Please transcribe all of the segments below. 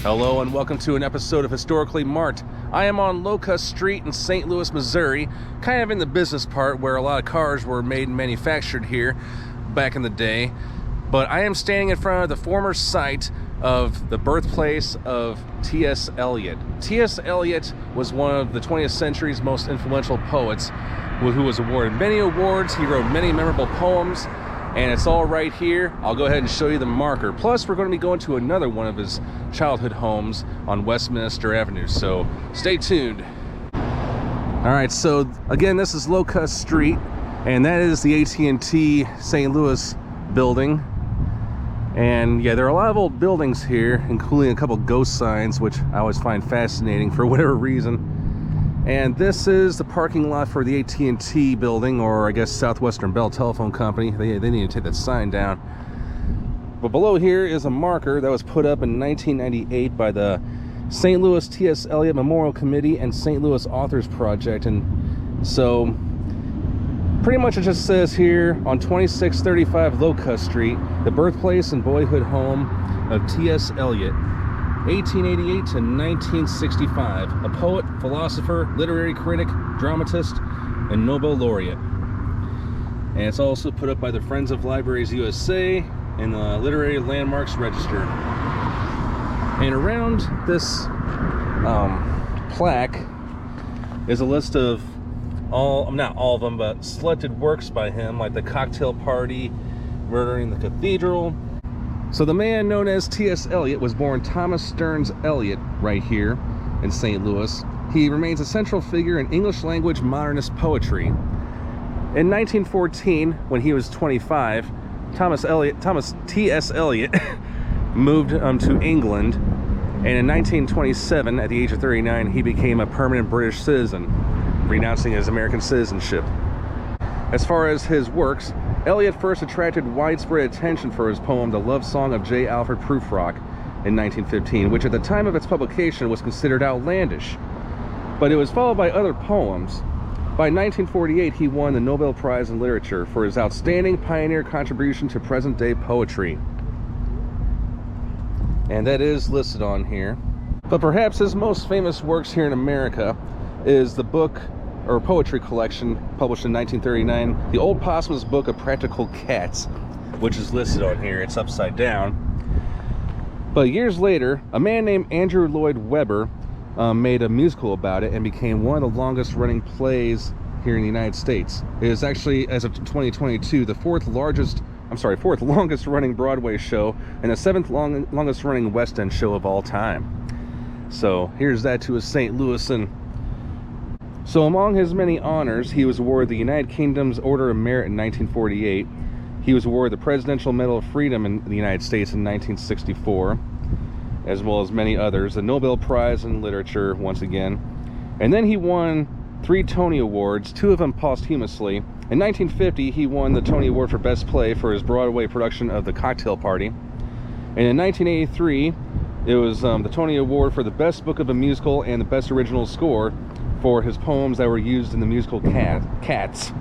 Hello and welcome to an episode of Historically Marked. I am on Locust Street in St. Louis, Missouri, kind of in the business part where a lot of cars were made and manufactured here back in the day. But I am standing in front of the former site of the birthplace of T.S. Eliot. T.S. Eliot was one of the 20th century's most influential poets who was awarded many awards. He wrote many memorable poems, and it's all right here. I'll go ahead and show you the marker. Plus, we're going to be going to another one of his childhood homes on Westminster Avenue, so stay tuned. All right, so again, this is Locust Street, and that is the AT&T St. Louis building. And yeah, there are a lot of old buildings here, including a couple ghost signs, which I always find fascinating for whatever reason. And this is the parking lot for the AT&T building, or I guess Southwestern Bell Telephone Company. They need to take that sign down. But below here is a marker that was put up in 1998 by the St. Louis T.S. Eliot Memorial Committee and St. Louis Authors Project. And so pretty much it just says here, on 2635 Locust Street, the birthplace and boyhood home of T.S. Eliot, 1888 to 1965, a poet, philosopher, literary critic, dramatist, and Nobel laureate. And it's also put up by the Friends of Libraries USA and the Literary Landmarks Register. And around this plaque is a list of not all of them, but selected works by him, like The Cocktail Party, Murder in the Cathedral. So the man known as T.S. Eliot was born Thomas Stearns Eliot right here in St. Louis. He remains a central figure in English language modernist poetry. In 1914, when he was 25, Thomas T.S. Eliot moved to England, and in 1927, at the age of 39, he became a permanent British citizen, renouncing his American citizenship. As far as his works, Eliot first attracted widespread attention for his poem The Love Song of J. Alfred Prufrock in 1915, which at the time of its publication was considered outlandish. But it was followed by other poems. By 1948, he won the Nobel Prize in Literature for his outstanding pioneer contribution to present-day poetry. And that is listed on here. But perhaps his most famous works here in America is the book or poetry collection published in 1939, the Old Possum's Book of Practical Cats, which is listed on here. It's upside down. But years later, a man named Andrew Lloyd Webber made a musical about it and became one of the longest running plays here in the United States. It is actually, as of 2022, the fourth longest running Broadway show and the seventh longest running West End show of all time. So here's that to his St. Louisan. So among his many honors, he was awarded the United Kingdom's Order of Merit in 1948. He was awarded the Presidential Medal of Freedom in the United States in 1964, as well as many others, the Nobel Prize in Literature once again. And then he won 3 Tony Awards, 2 of them posthumously. In 1950, he won the Tony Award for Best Play for his Broadway production of The Cocktail Party. And in 1983, it was the Tony Award for the Best Book of a Musical and the Best Original Score for his poems that were used in the musical Cats.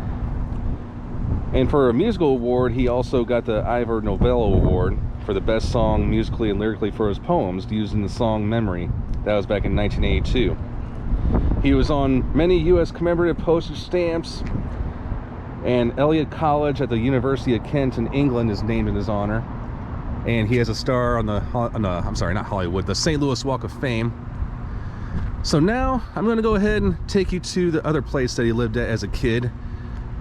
And for a musical award, he also got the Ivor Novello Award for the best song musically and lyrically for his poems used in the song Memory. That was back in 1982. He was on many U.S. commemorative postage stamps, and Eliot College at the University of Kent in England is named in his honor. And he has a star on the St. Louis Walk of Fame. So now I'm going to go ahead and take you to the other place that he lived at as a kid.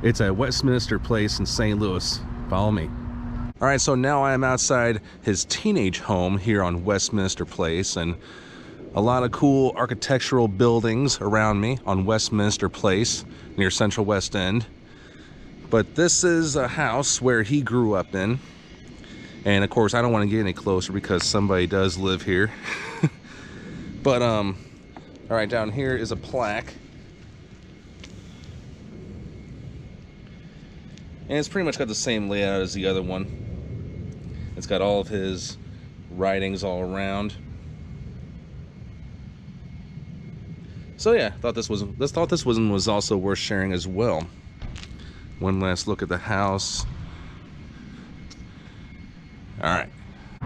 It's at Westminster Place in St. Louis. Follow me. All right, so now I am outside his teenage home here on Westminster Place, and a lot of cool architectural buildings around me on Westminster Place near Central West End. But this is a house where he grew up in. And of course, I don't want to get any closer because somebody does live here. But all right, down here is a plaque. And it's pretty much got the same layout as the other one. It's got all of his writings all around. So yeah, thought this one was also worth sharing as well. One last look at the house. All right.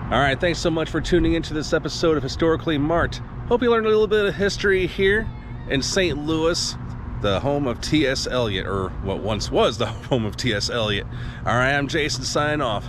All right, thanks so much for tuning into this episode of Historically Marked. Hope you learned a little bit of history here in St. Louis, the home of T.S. Eliot, or what once was the home of T.S. Eliot. All right, I'm Jason, signing off.